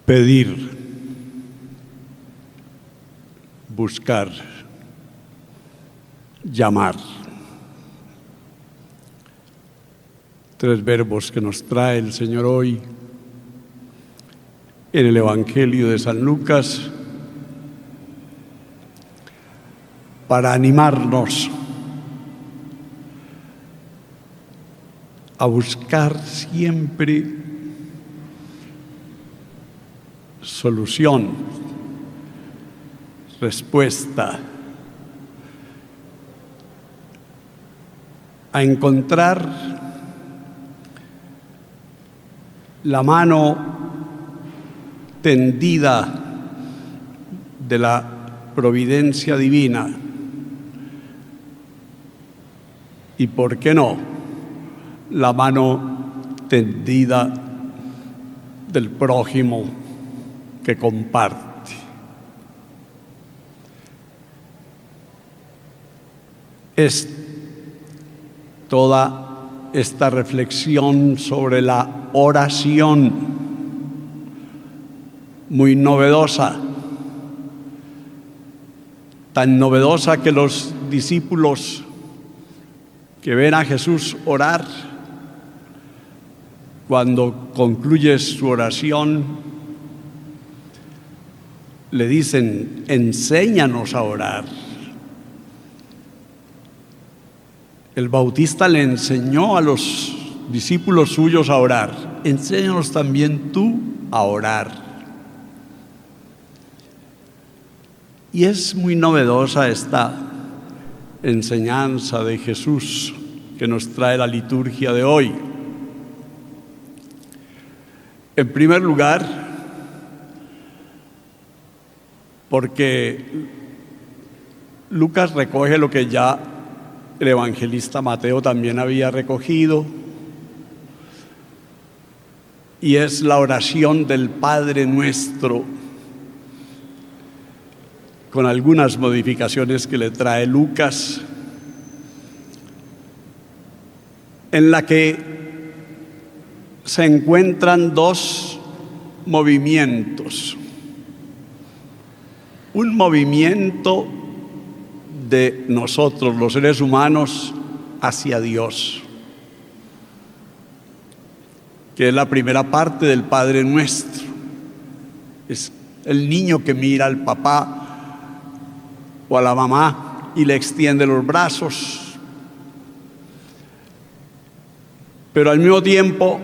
pedir, buscar, llamar. Tres verbos que nos trae el Señor hoy en el Evangelio de San Lucas para animarnos a buscar siempre solución, respuesta, a encontrar la mano tendida de la providencia divina y, ¿por qué no?, la mano tendida del prójimo que comparte. Es toda esta reflexión sobre la oración muy novedosa, tan novedosa que los discípulos que ven a Jesús orar, cuando concluye su oración, le dicen: enséñanos a orar. El Bautista le enseñó a los discípulos suyos a orar. Enséñanos también tú a orar. Y es muy novedosa esta enseñanza de Jesús que nos trae la liturgia de hoy. En primer lugar, porque Lucas recoge lo que ya el evangelista Mateo también había recogido, y es la oración del Padre Nuestro, con algunas modificaciones que le trae Lucas, en la que se encuentran dos movimientos. Un movimiento de nosotros, los seres humanos, hacia Dios, que es la primera parte del Padre Nuestro. Es el niño que mira al papá o a la mamá y le extiende los brazos. Pero al mismo tiempo,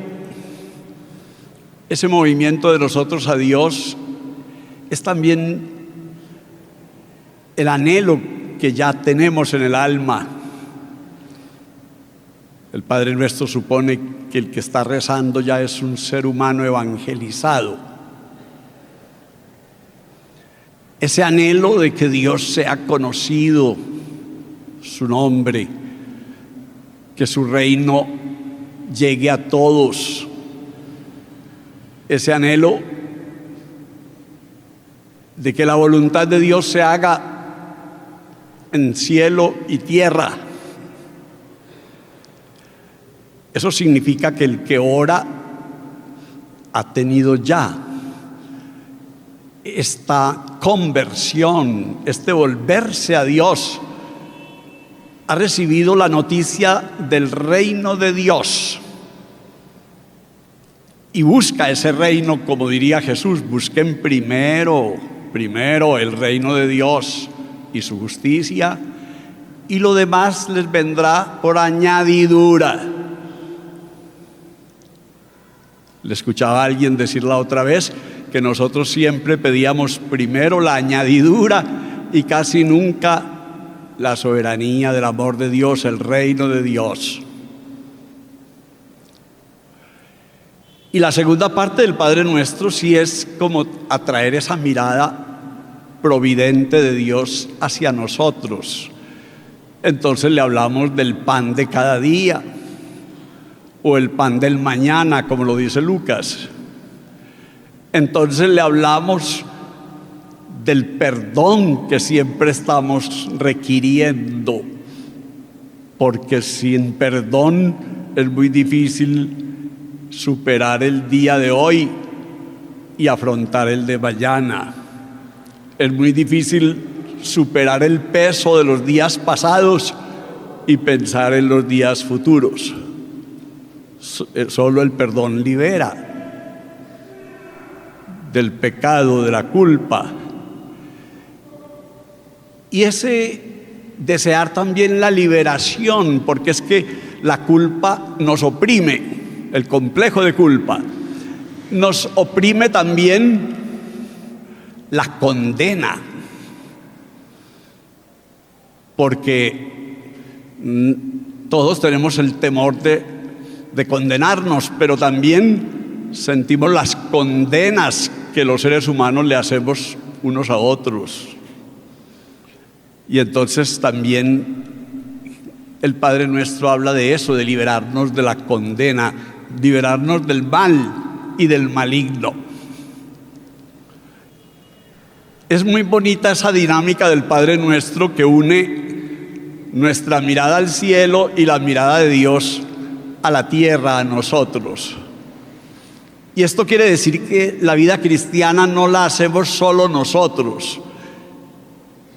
ese movimiento de nosotros a Dios es también el anhelo que ya tenemos en el alma. El Padre Nuestro supone que el que está rezando ya es un ser humano evangelizado. Ese anhelo de que Dios sea conocido, su nombre, que su reino llegue a todos. Ese anhelo de que la voluntad de Dios se haga en cielo y tierra. Eso significa que el que ora ha tenido ya esta conversión, este volverse a Dios, ha recibido la noticia del reino de Dios y busca ese reino, como diría Jesús: busquen primero el reino de Dios y su justicia, y lo demás les vendrá por añadidura. Le escuchaba a alguien decir la otra vez que nosotros siempre pedíamos primero la añadidura y casi nunca la soberanía del amor de Dios, el reino de Dios. Y la segunda parte del Padre Nuestro sí es como atraer esa mirada providente de Dios hacia nosotros. Entonces le hablamos del pan de cada día, o el pan del mañana, como lo dice Lucas. Entonces le hablamos del perdón que siempre estamos requiriendo, porque sin perdón es muy difícil superar el día de hoy y afrontar el de mañana. Es muy difícil superar el peso de los días pasados y pensar en los días futuros. Solo el perdón libera del pecado, de la culpa. Y ese desear también la liberación, porque es que la culpa nos oprime, el complejo de culpa. Nos oprime también la condena, porque todos tenemos el temor de condenarnos, pero también sentimos las condenas que los seres humanos le hacemos unos a otros. Y entonces también el Padre Nuestro habla de eso, de liberarnos de la condena, liberarnos del mal y del maligno. Es muy bonita esa dinámica del Padre Nuestro que une nuestra mirada al cielo y la mirada de Dios a la tierra, a nosotros. Y esto quiere decir que la vida cristiana no la hacemos solo nosotros,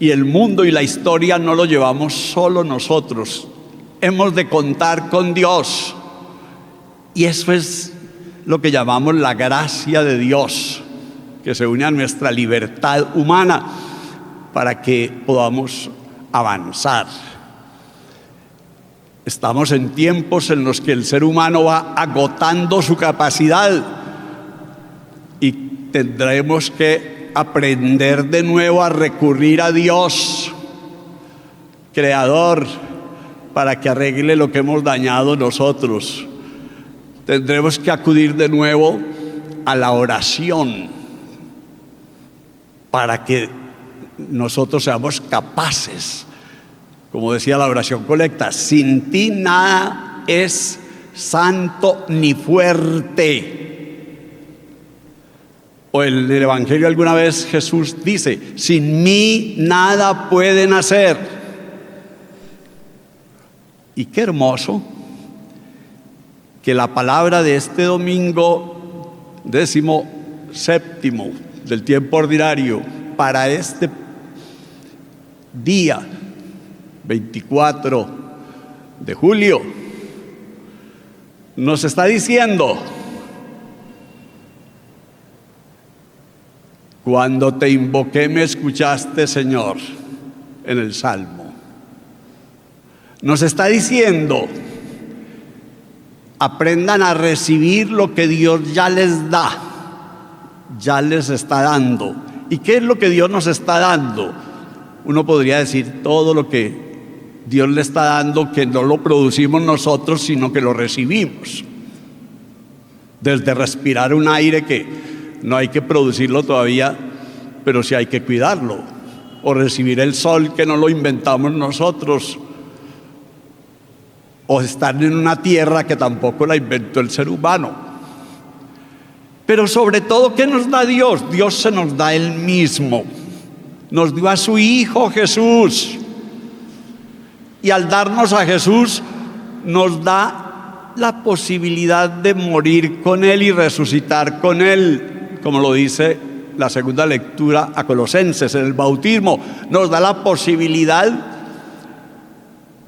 y el mundo y la historia no lo llevamos solo nosotros. Hemos de contar con Dios, y eso es lo que llamamos la gracia de Dios, que se une a nuestra libertad humana para que podamos avanzar. Estamos en tiempos en los que el ser humano va agotando su capacidad y tendremos que aprender de nuevo a recurrir a Dios, Creador, para que arregle lo que hemos dañado nosotros. Tendremos que acudir de nuevo a la oración para que nosotros seamos capaces, como decía la oración colecta, sin ti nada es santo ni fuerte. O en el Evangelio alguna vez Jesús dice, sin mí nada pueden hacer. Y qué hermoso que la palabra de este domingo 17º del tiempo ordinario para este día 24 de julio nos está diciendo: cuando te invoqué me escuchaste, Señor, en el Salmo. Nos está diciendo: aprendan a recibir lo que Dios ya les da, ya les está dando. ¿Y qué es lo que Dios nos está dando? Uno podría decir todo lo que Dios le está dando, que no lo producimos nosotros, sino que lo recibimos. Desde respirar un aire que no hay que producirlo todavía, pero sí hay que cuidarlo. O recibir el sol, que no lo inventamos nosotros. O estar en una tierra que tampoco la inventó el ser humano. Pero sobre todo, ¿qué nos da Dios? Dios se nos da Él mismo. Nos dio a su Hijo Jesús. Y al darnos a Jesús, nos da la posibilidad de morir con Él y resucitar con Él, como lo dice la segunda lectura a Colosenses en el bautismo. Nos da la posibilidad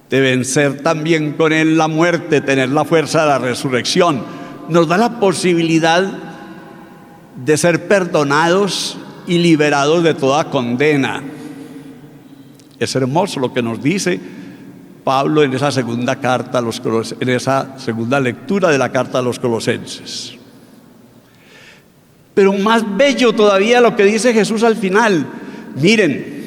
de vencer también con Él la muerte, tener la fuerza de la resurrección. Nos da la posibilidad de ser perdonados y liberados de toda condena. Es hermoso lo que nos dice Pablo en esa segunda carta a los en esa segunda lectura de la carta a los Colosenses. Pero más bello todavía lo que dice Jesús al final. Miren,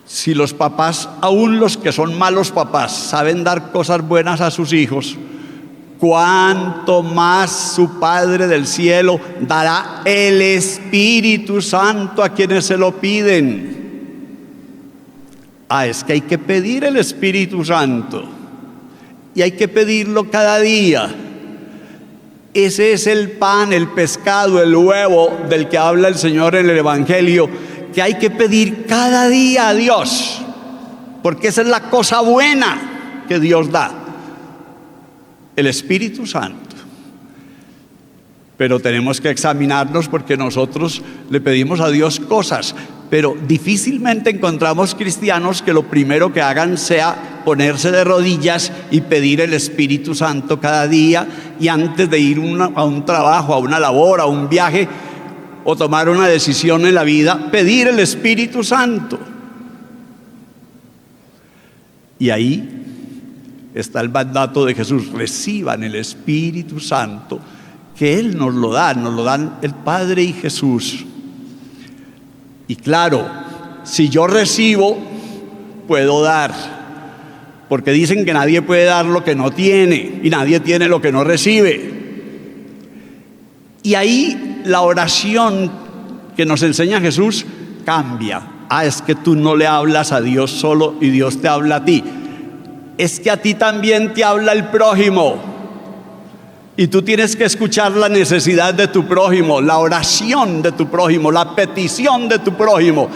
si los papás, aún los que son malos papás, saben dar cosas buenas a sus hijos, cuánto más su Padre del cielo dará el Espíritu Santo a quienes se lo piden. Es que hay que pedir el Espíritu Santo y hay que pedirlo cada día. Ese es el pan, el pescado, el huevo del que habla el Señor en el Evangelio, que hay que pedir cada día a Dios, porque esa es la cosa buena que Dios da, el Espíritu Santo. Pero tenemos que examinarnos porque nosotros le pedimos a Dios cosas, pero difícilmente encontramos cristianos que lo primero que hagan sea ponerse de rodillas y pedir el Espíritu Santo cada día, y antes de ir a un trabajo, a una labor, a un viaje o tomar una decisión en la vida, pedir el Espíritu Santo. Y ahí está el mandato de Jesús: reciban el Espíritu Santo, que Él nos lo dan el Padre y Jesús. Y claro, si yo recibo, puedo dar, porque dicen que nadie puede dar lo que no tiene y nadie tiene lo que no recibe. Y ahí la oración que nos enseña Jesús cambia. Es que tú no le hablas a Dios solo y Dios te habla a ti. Es que a ti también te habla el prójimo. Y tú tienes que escuchar la necesidad de tu prójimo, la oración de tu prójimo, la petición de tu prójimo.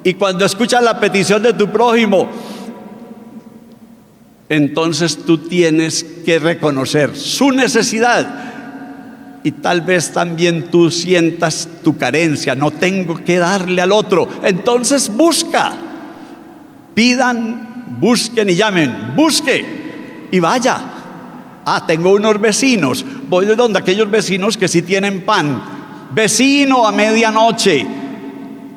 Y cuando escuchas la petición de tu prójimo, entonces tú tienes que reconocer su necesidad. Y tal vez también tú sientas tu carencia: no tengo que darle al otro. Entonces busca, pidan, busquen y llamen. Busque y vaya. Tengo unos vecinos, voy de donde aquellos vecinos que sí tienen pan. Vecino, a medianoche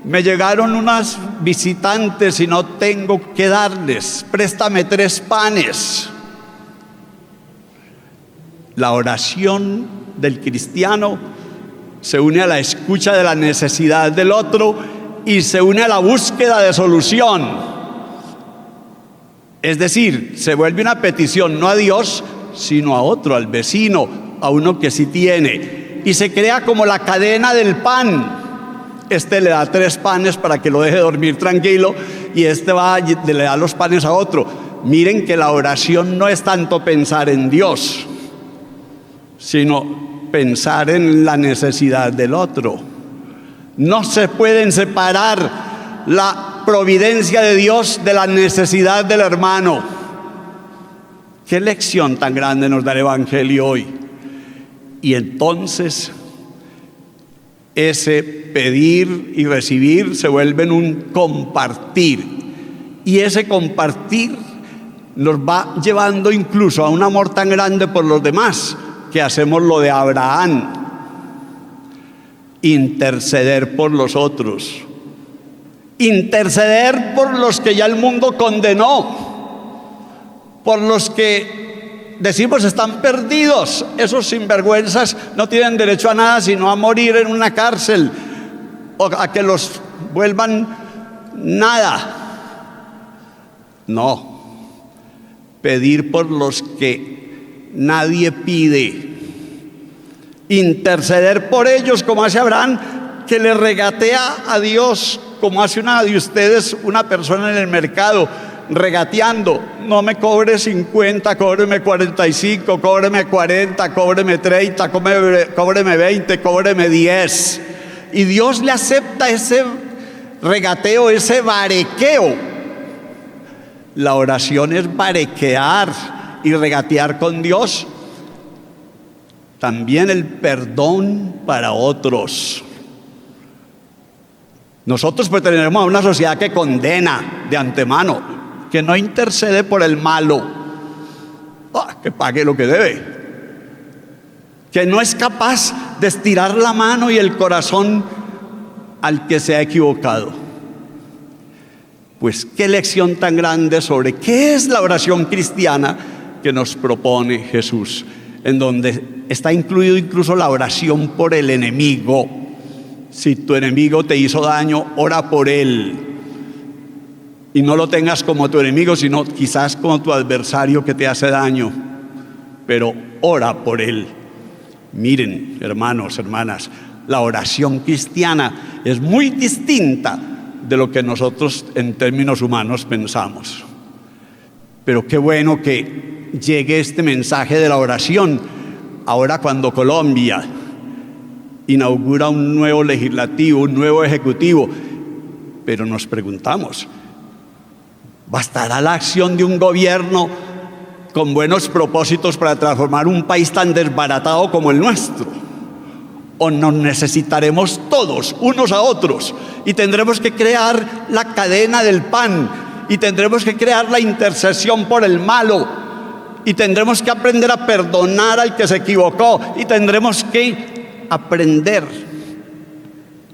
me llegaron unas visitantes y no tengo que darles, préstame 3 panes. La oración del cristiano se une a la escucha de la necesidad del otro y se une a la búsqueda de solución. Es decir, se vuelve una petición no a Dios, sino a otro, al vecino, a uno que sí tiene. Y se crea como la cadena del pan. Este le da 3 panes para que lo deje dormir tranquilo, y este va y le da los panes a otro. Miren que la oración no es tanto pensar en Dios, sino pensar en la necesidad del otro. No se pueden separar la providencia de Dios de la necesidad del hermano. Qué lección tan grande nos da el Evangelio hoy. Y entonces ese pedir y recibir se vuelven un compartir. Y ese compartir nos va llevando incluso a un amor tan grande por los demás, que hacemos lo de Abraham: interceder por los otros, interceder por los que ya el mundo condenó, por los que decimos están perdidos. Esos sinvergüenzas no tienen derecho a nada sino a morir en una cárcel, o a que los vuelvan nada. No, pedir por los que nadie pide, interceder por ellos como hace Abraham, que le regatea a Dios, como hace una de ustedes, una persona en el mercado, regateando: no me cobre 50, cóbreme 45, cóbreme 40, cóbreme 30, cóbreme 20, cóbreme 10. Y Dios le acepta ese regateo, ese barequeo. La oración es barequear y regatear con Dios. También el perdón para otros. Nosotros pertenecemos a una sociedad que condena de antemano, que no intercede por el malo, que pague lo que debe, que no es capaz de estirar la mano y el corazón al que se ha equivocado. Pues qué lección tan grande sobre qué es la oración cristiana que nos propone Jesús, en donde está incluido incluso la oración por el enemigo. Si tu enemigo te hizo daño, ora por él. Y no lo tengas como tu enemigo, sino quizás como tu adversario que te hace daño. Pero ora por él. Miren, hermanos, hermanas, la oración cristiana es muy distinta de lo que nosotros en términos humanos pensamos. Pero qué bueno que llegue este mensaje de la oración ahora cuando Colombia inaugura un nuevo legislativo, un nuevo ejecutivo. Pero nos preguntamos: ¿bastará la acción de un gobierno con buenos propósitos para transformar un país tan desbaratado como el nuestro? o nos necesitaremos todos, unos a otros, y tendremos que crear la cadena del pan, y tendremos que crear la intercesión por el malo, y tendremos que aprender a perdonar al que se equivocó, y tendremos que aprender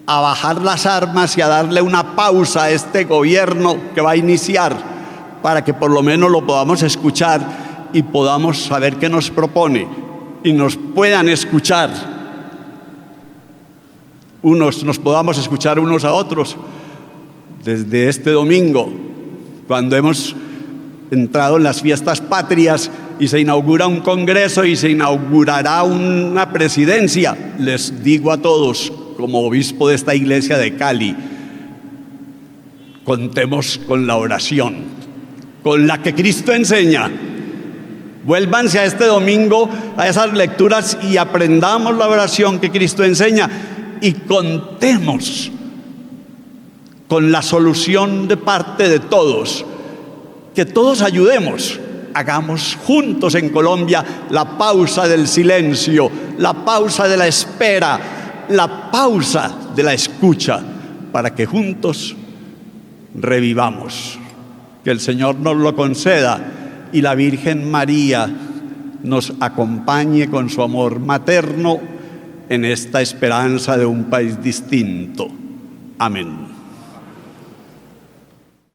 a bajar las armas y a darle una pausa a este gobierno que va a iniciar, para que por lo menos lo podamos escuchar y podamos saber qué nos propone y nos puedan escuchar. Nos podamos escuchar unos a otros. Desde este domingo, cuando hemos entrado en las fiestas patrias y se inaugura un congreso y se inaugurará una presidencia, les digo a todos, como obispo de esta iglesia de Cali, contemos con la oración, con la que Cristo enseña. Vuélvanse a este domingo a esas lecturas y aprendamos la oración que Cristo enseña, y contemos con la solución de parte de todos, que todos ayudemos. Hagamos juntos en Colombia la pausa del silencio, la pausa de la espera, la pausa de la escucha, para que juntos revivamos. Que el Señor nos lo conceda y la Virgen María nos acompañe con su amor materno en esta esperanza de un país distinto. Amén.